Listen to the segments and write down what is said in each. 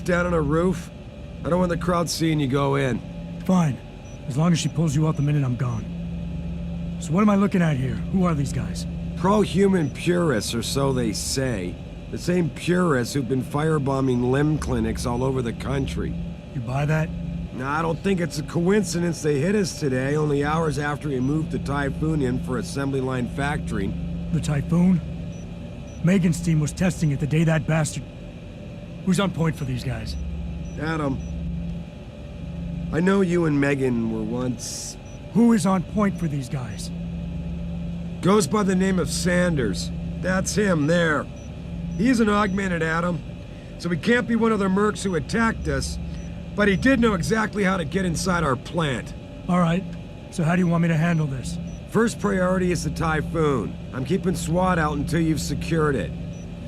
Down on a roof? I don't want the crowd seeing you go in. Fine. As long as she pulls you out the minute I'm gone. So what am I looking at here? Who are these guys? Pro-human purists, or so they say. The same purists who've been firebombing limb clinics all over the country. You buy that? Nah, I don't think it's a coincidence they hit us today, only hours after we moved the Typhoon in for assembly line factoring. The Typhoon? Megan's team was testing it the day that bastard... Who's on point for these guys? Adam. I know you and Megan were once... Who is on point for these guys? Goes by the name of Sanders. That's him, there. He's an augmented Adam, so he can't be one of the mercs who attacked us, but he did know exactly how to get inside our plant. Alright, so how do you want me to handle this? First priority is the Typhoon. I'm keeping SWAT out until you've secured it.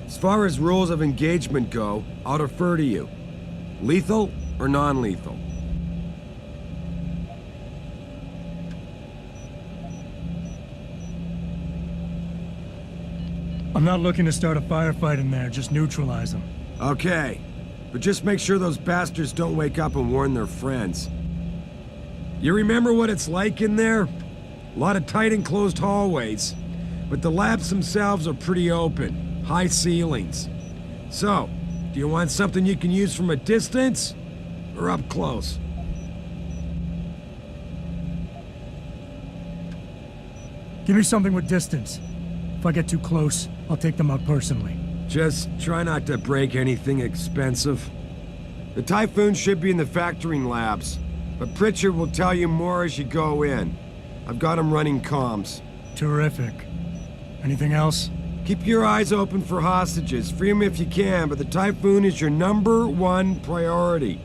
As far as rules of engagement go, I'll defer to you. Lethal or non-lethal? I'm not looking to start a firefight in there, just neutralize them. Okay, but just make sure those bastards don't wake up and warn their friends. You remember what it's like in there? A lot of tight enclosed hallways, but the labs themselves are pretty open. High ceilings. So, do you want something you can use from a distance, or up close? Give me something with distance. If I get too close, I'll take them out personally. Just try not to break anything expensive. The Typhoon should be in the factoring labs, but Pritchard will tell you more as you go in. I've got him running comms. Terrific. Anything else? Keep your eyes open for hostages. Free them if you can, but the Typhoon is your #1 priority.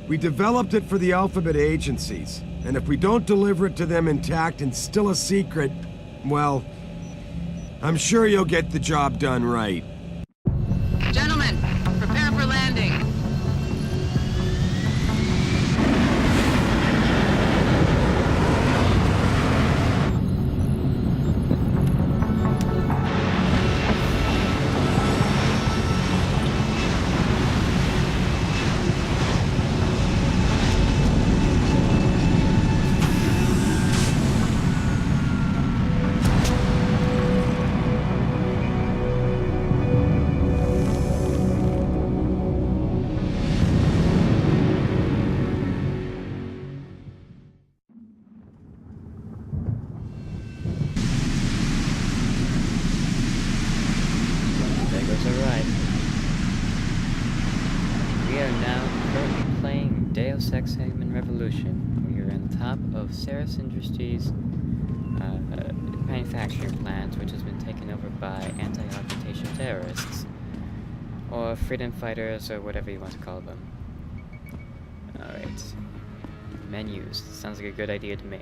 We developed it for the Alphabet agencies, and if we don't deliver it to them intact and still a secret, well, I'm sure you'll get the job done right. Gentlemen, prepare for landing. Deus Ex Human Revolution. We are on the top of Ceres Industries' manufacturing plant, which has been taken over by anti-occupation terrorists, or freedom fighters, or whatever you want to call them. Alright. Menus. Sounds like a good idea to me.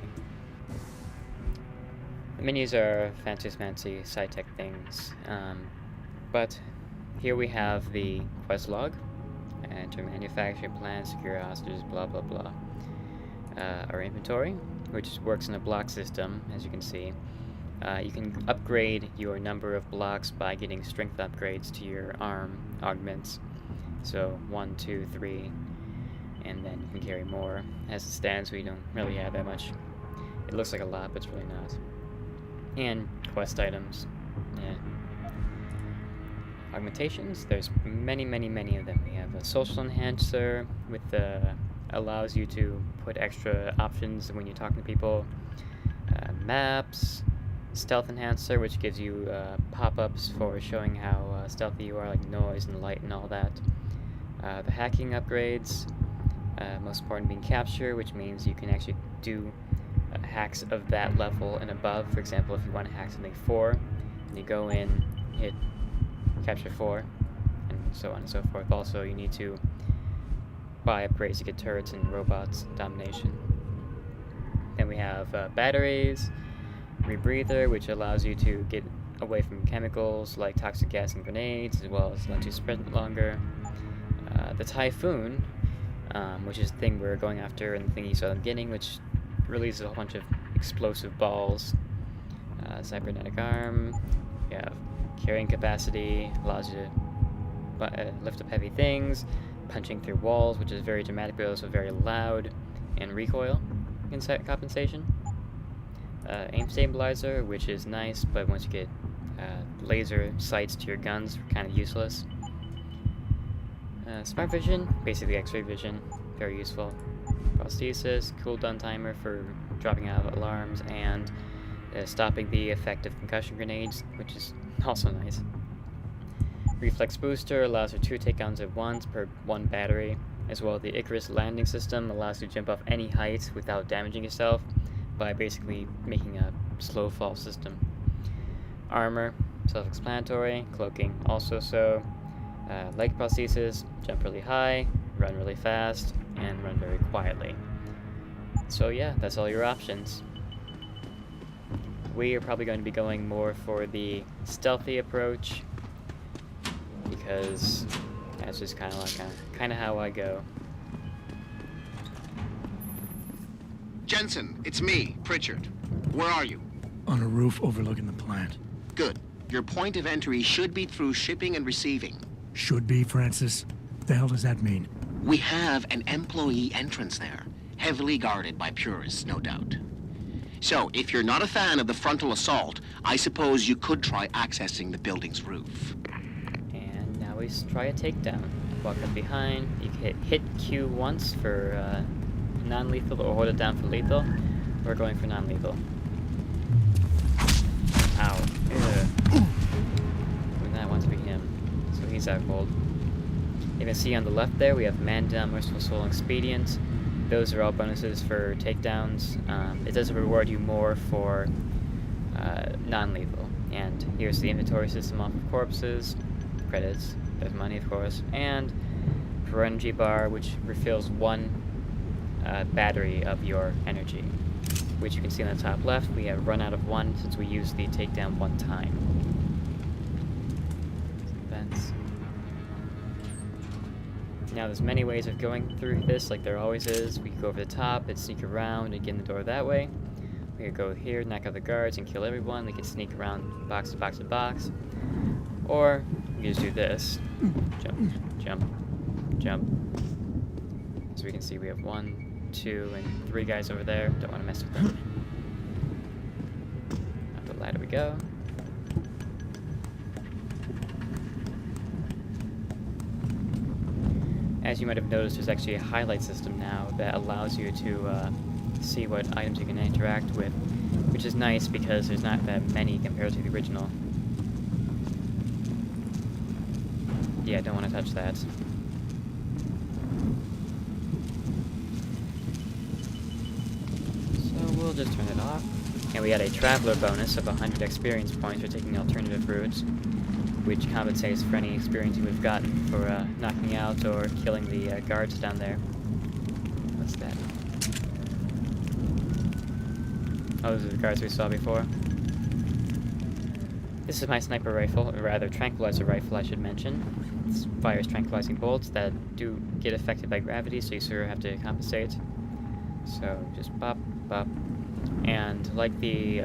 The menus are fancy sci-tech things, but here we have the quest log. Enter manufacturing plant, secure hostages, blah blah blah. Our inventory, which works in a block system, as you can see. You can upgrade your number of blocks by getting strength upgrades to your arm augments. So 1, 2, 3, and then you can carry more. As it stands, we don't really have that much. It looks like a lot, but it's really not. And quest items. Yeah. Augmentations, there's many of them. We have a social enhancer with allows you to put extra options when you're talking to people. Maps, stealth enhancer, which gives you pop-ups for showing how stealthy you are, like noise and light and all that. The hacking upgrades, most important being capture, which means you can actually do hacks of that level and above. For example, if you want to hack something 4, and you go in, hit capture 4, and so on and so forth. Also, you need to buy upgrades to get turrets and robots domination. Then we have batteries, rebreather, which allows you to get away from chemicals like toxic gas and grenades, as well as let you sprint longer. The Typhoon, which is the thing we're going after, and the thing you saw in the beginning, which releases a whole bunch of explosive balls. Cybernetic arm, you have carrying capacity, allows you to lift up heavy things, punching through walls, which is very dramatic but also very loud, and recoil compensation. Aim stabilizer, which is nice, but once you get laser sights to your guns, kind of useless. Smart vision, basically X-ray vision, very useful. Prosthesis, cooldown timer for dropping out alarms, and stopping the effect of concussion grenades, which is also nice. Reflex booster allows for 2 takedowns at once per 1 battery, as well as the Icarus landing system allows you to jump off any height without damaging yourself by basically making a slow fall system. Armor, self-explanatory. Cloaking, also so. Leg prosthesis, jump really high, run really fast, and run very quietly. So yeah, that's all your options. We are probably going to be going more for the stealthy approach, because that's just kind of how I go. Jensen, it's me, Pritchard. Where are you? On a roof overlooking the plant. Good. Your point of entry should be through shipping and receiving. Should be, Francis. The hell does that mean? We have an employee entrance there, heavily guarded by purists, no doubt. So, if you're not a fan of the frontal assault, I suppose you could try accessing the building's roof. And now we try a takedown. Walk up behind, you can hit Q once for non-lethal, or hold it down for lethal. We're going for non-lethal. Ow. Doing that once be him. So he's out cold. You can see on the left there we have Man Down, Merciful Soul, and Expedient. Those are all bonuses for takedowns. It does reward you more for non-lethal. And here's the inventory system off of corpses. Credits. There's money, of course. And per energy bar, which refills 1 battery of your energy. Which you can see on the top left, we have run out of 1 since we used the takedown 1 time. Vents. Now there's many ways of going through this, like there always is. We could go over the top and sneak around and get in the door that way. We could go here, knock out the guards and kill everyone. We could sneak around box to box to box. Or we could just do this. Jump, jump, jump. As we can see, we have 1, 2, and 3 guys over there. Don't want to mess with them. Up the ladder we go. As you might have noticed, there's actually a highlight system now that allows you to see what items you can interact with, which is nice because there's not that many compared to the original. Yeah, I don't want to touch that. We'll just turn it off. And we had a traveler bonus of 100 experience points for taking alternative routes, which compensates for any experience we've gotten for knocking out or killing the guards down there. What's that? Oh, those are the guards we saw before. This is my sniper rifle, or rather tranquilizer rifle, I should mention. It fires tranquilizing bolts that do get affected by gravity, so you sort of have to compensate. So just pop, pop. And like the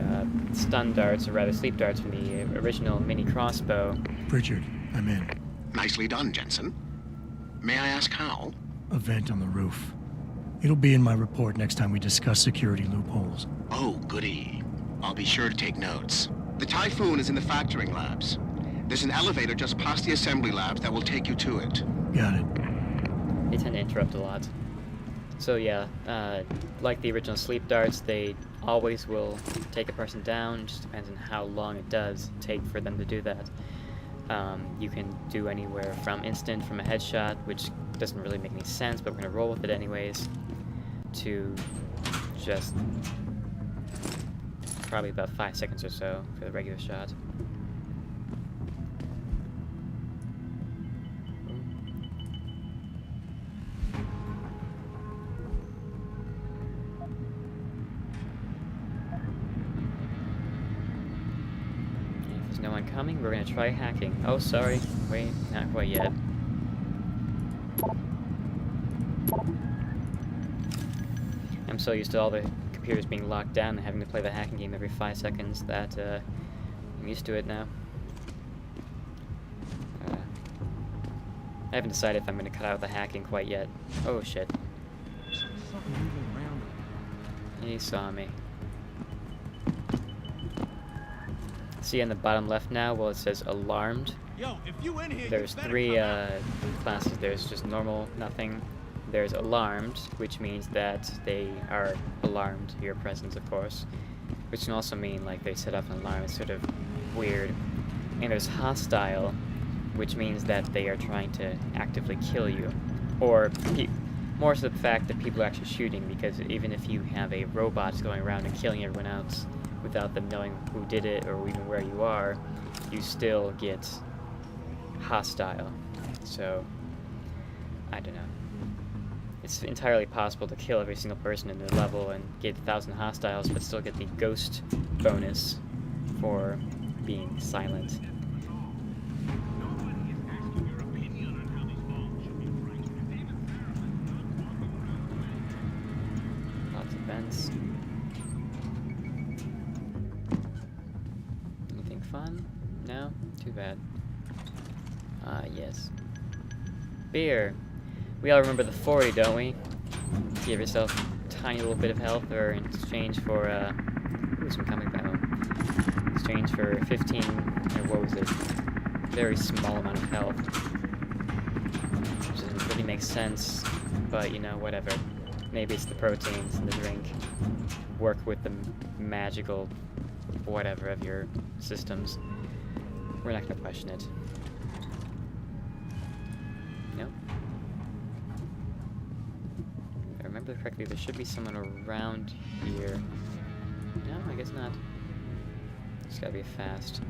stun darts, or rather sleep darts from the original mini crossbow. Pritchard, I'm in. Nicely done, Jensen. May I ask how? A vent on the roof. It'll be in my report next time we discuss security loopholes. Oh, goody. I'll be sure to take notes. The Typhoon is in the factoring labs. There's an elevator just past the assembly labs that will take you to it. Got it. They tend to interrupt a lot. So yeah, like the original sleep darts, they always will take a person down. It just depends on how long it does take for them to do that. You can do anywhere from instant from a headshot, which doesn't really make any sense, but we're going to roll with it anyways, to just probably about 5 seconds or so for the regular shot. No one coming, we're gonna try hacking. Oh, sorry. Wait, not quite yet. I'm so used to all the computers being locked down and having to play the hacking game every 5 seconds that I'm used to it now. I haven't decided if I'm going to cut out the hacking quite yet. Oh shit. He saw me. See on the bottom left now, well, it says alarmed. Yo, if you in here, There's three classes. There's just normal, nothing. There's alarmed, which means that they are alarmed to your presence, of course. Which can also mean like they set off an alarm. It's sort of weird. And there's hostile, which means that they are trying to actively kill you. Or more so the fact that people are actually shooting, because even if you have a robot going around and killing everyone else without them knowing who did it or even where you are, you still get hostile. So, I don't know. It's entirely possible to kill every single person in the level and get 1,000 hostiles, but still get the ghost bonus for being silent. Lots of vents. Anything fun? No? Too bad. Ah, yes. Beer. We all remember the 40, don't we? Give yourself a tiny little bit of health, or in exchange for, ooh, some comic battle. In exchange for 15, or what was it? Very small amount of health. Which doesn't really make sense, but, you know, whatever. Maybe it's the proteins in the drink. Work with the magical whatever of your systems. We're not gonna question it. Nope. If I remember correctly, there should be someone around here. No, I guess not. It's gotta be fast.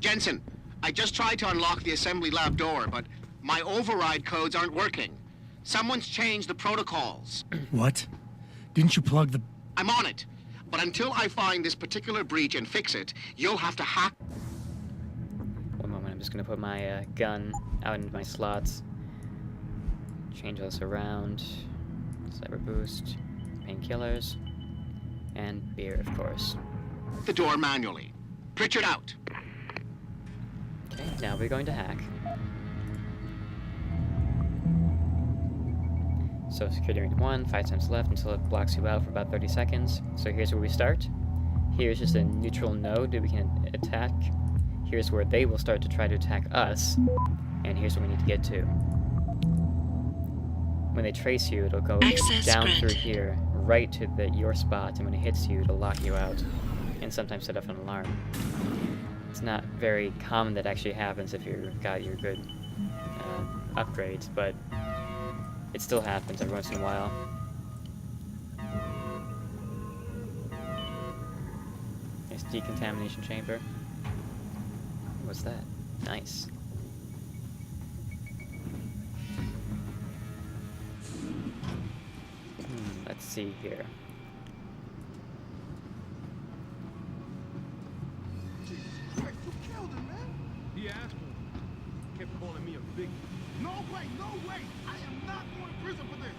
Jensen, I just tried to unlock the assembly lab door, but my override codes aren't working. Someone's changed the protocols. What? Didn't you plug the... I'm on it. But until I find this particular breach and fix it, you'll have to hack... One moment, I'm just gonna put my gun out into my slots. Change this around. Cyber boost. Painkillers. And beer, of course. the door manually. Pritchard out. Okay, now we're going to hack. So security rank 1, 5 times left until it blocks you out for about 30 seconds. So here's where we start. Here's just a neutral node that we can attack. Here's where they will start to try to attack us. And here's what we need to get to. When they trace you, it'll go down through here, right to your spot, and when it hits you, it'll lock you out. And sometimes set off an alarm. It's not very common that actually happens if you've got your good upgrades, but it still happens every once in a while. Nice decontamination chamber. What's that? Nice. Let's see here. Jesus Christ, who killed him, man? He asked for it. Kept calling me a big... No way, no way! I am not going to prison for this!